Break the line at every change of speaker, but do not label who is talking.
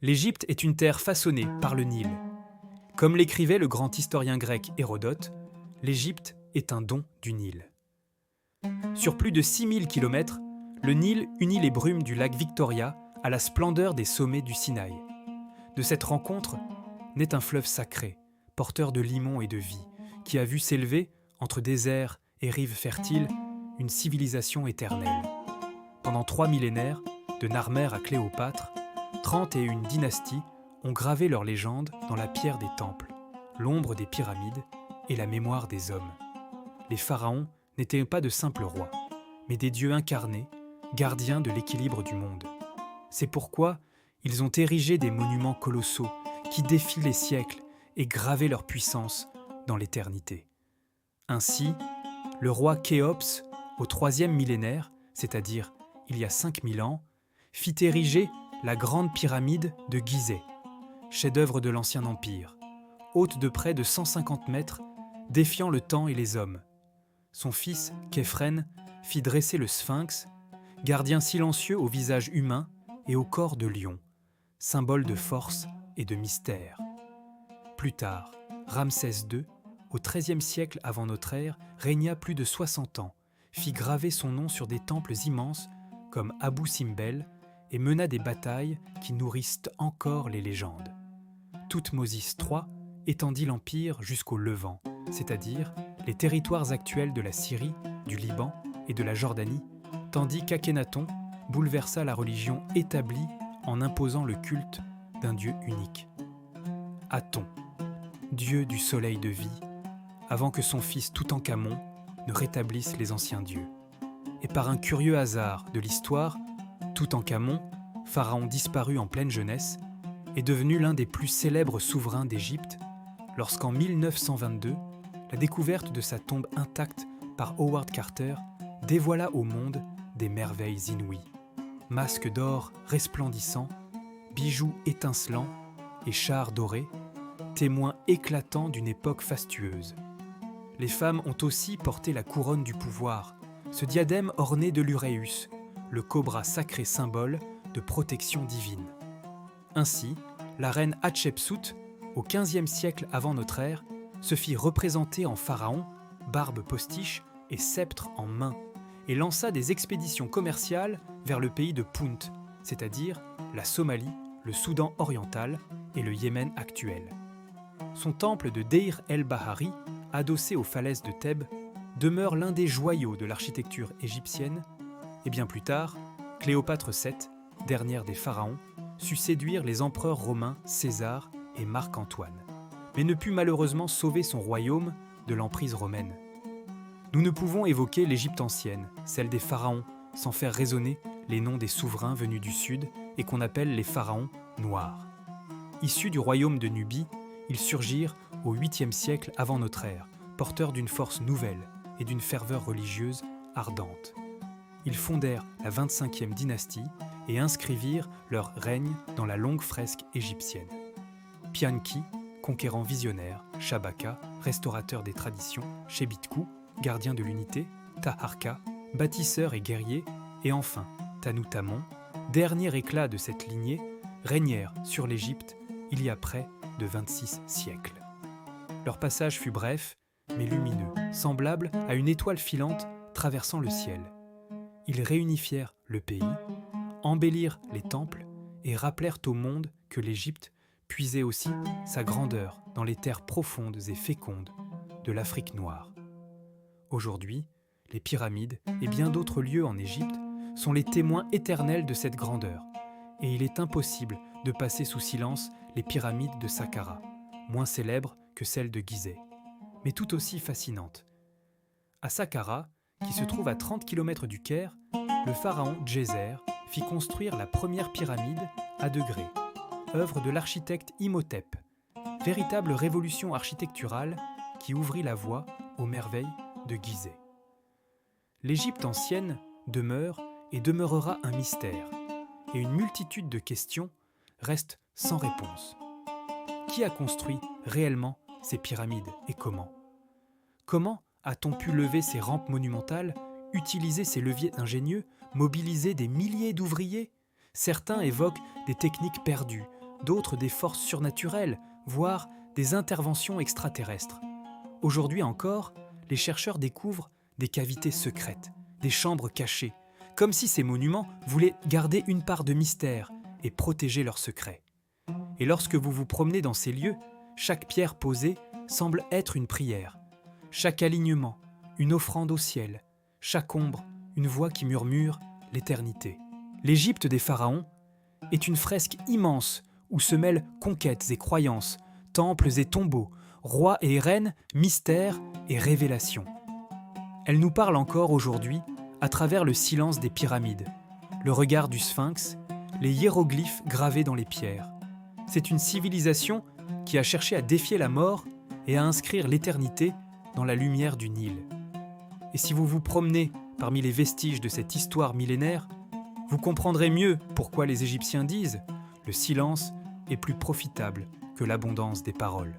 L'Égypte est une terre façonnée par le Nil. Comme l'écrivait le grand historien grec Hérodote, l'Égypte est un don du Nil. Sur plus de 6000 km, le Nil unit les brumes du lac Victoria à la splendeur des sommets du Sinaï. De cette rencontre naît un fleuve sacré, porteur de limon et de vie, qui a vu s'élever, entre désert et rives fertiles, une civilisation éternelle. Pendant 3 millénaires, de Narmer à Cléopâtre, 31 dynasties ont gravé leurs légendes dans la pierre des temples, l'ombre des pyramides et la mémoire des hommes. Les pharaons n'étaient pas de simples rois, mais des dieux incarnés, gardiens de l'équilibre du monde. C'est pourquoi ils ont érigé des monuments colossaux qui défient les siècles et gravé leur puissance dans l'éternité. Ainsi, le roi Khéops, au 3e millénaire, c'est-à-dire il y a 5000 ans, fit ériger la grande pyramide de Gizeh, chef-d'œuvre de l'Ancien Empire, haute de près de 150 mètres, défiant le temps et les hommes. Son fils, Khéphren, fit dresser le Sphinx, gardien silencieux au visage humain et au corps de lion, symbole de force et de mystère. Plus tard, Ramsès II, au XIIIe siècle avant notre ère, régna plus de 60 ans, fit graver son nom sur des temples immenses comme Abou Simbel et mena des batailles qui nourrissent encore les légendes. Thoutmôsis III étendit l'empire jusqu'au Levant, c'est-à-dire les territoires actuels de la Syrie, du Liban et de la Jordanie, tandis qu'Akhénaton bouleversa la religion établie en imposant le culte d'un dieu unique. Aton, dieu du soleil de vie, avant que son fils Toutankhamon ne rétablisse les anciens dieux. Et par un curieux hasard de l'histoire, Toutankhamon, pharaon disparu en pleine jeunesse, est devenu l'un des plus célèbres souverains d'Égypte lorsqu'en 1922, la découverte de sa tombe intacte par Howard Carter dévoila au monde des merveilles inouïes. Masques d'or resplendissants, bijoux étincelants et chars dorés, témoins éclatants d'une époque fastueuse. Les femmes ont aussi porté la couronne du pouvoir, ce diadème orné de l'uræus, le cobra sacré symbole de protection divine. Ainsi, la reine Hatshepsut, au XVe siècle avant notre ère, se fit représenter en pharaon, barbe postiche et sceptre en main, et lança des expéditions commerciales vers le pays de Punt, c'est-à-dire la Somalie, le Soudan oriental et le Yémen actuel. Son temple de Deir el-Bahari, adossé aux falaises de Thèbes, demeure l'un des joyaux de l'architecture égyptienne, et bien plus tard, Cléopâtre VII, dernière des pharaons, sut séduire les empereurs romains César et Marc-Antoine, mais ne put malheureusement sauver son royaume de l'emprise romaine. Nous ne pouvons évoquer l'Égypte ancienne, celle des pharaons, sans faire résonner les noms des souverains venus du sud et qu'on appelle les pharaons noirs. Issus du royaume de Nubie, ils surgirent au 8e siècle avant notre ère, porteurs d'une force nouvelle et d'une ferveur religieuse ardente. Ils fondèrent la 25e dynastie et inscrivirent leur règne dans la longue fresque égyptienne. Pianki, conquérant visionnaire, Shabaka, restaurateur des traditions, Shebitku, gardien de l'unité, Taharka, bâtisseur et guerrier, et enfin Tanoutamon, dernier éclat de cette lignée, régnèrent sur l'Égypte il y a près de 26 siècles. Leur passage fut bref, mais lumineux, semblable à une étoile filante traversant le ciel. Ils réunifièrent le pays, embellirent les temples et rappelèrent au monde que l'Égypte puisait aussi sa grandeur dans les terres profondes et fécondes de l'Afrique noire. Aujourd'hui, les pyramides et bien d'autres lieux en Égypte sont les témoins éternels de cette grandeur, et il est impossible de passer sous silence les pyramides de Saqqara, moins célèbres que celles de Gizeh, mais tout aussi fascinantes. À Saqqara, qui se trouve à 30 km du Caire, le pharaon Djéser fit construire la première pyramide à degrés, œuvre de l'architecte Imhotep, véritable révolution architecturale qui ouvrit la voie aux merveilles de Gizeh. L'Égypte ancienne demeure et demeurera un mystère, et une multitude de questions restent sans réponse. Qui a construit réellement ces pyramides et comment ? Comment a-t-on pu lever ces rampes monumentales, utiliser ces leviers ingénieux, mobiliser des milliers d'ouvriers ? Certains évoquent des techniques perdues, d'autres des forces surnaturelles, voire des interventions extraterrestres. Aujourd'hui encore, les chercheurs découvrent des cavités secrètes, des chambres cachées, comme si ces monuments voulaient garder une part de mystère et protéger leurs secrets. Et lorsque vous vous promenez dans ces lieux, chaque pierre posée semble être une prière. Chaque alignement, une offrande au ciel. Chaque ombre, une voix qui murmure l'éternité. L'Égypte des pharaons est une fresque immense où se mêlent conquêtes et croyances, temples et tombeaux, rois et reines, mystères et révélations. Elle nous parle encore aujourd'hui à travers le silence des pyramides, le regard du sphinx, les hiéroglyphes gravés dans les pierres. C'est une civilisation qui a cherché à défier la mort et à inscrire l'éternité dans la lumière du Nil. Et si vous vous promenez parmi les vestiges de cette histoire millénaire, vous comprendrez mieux pourquoi les Égyptiens disent « Le silence est plus profitable que l'abondance des paroles ».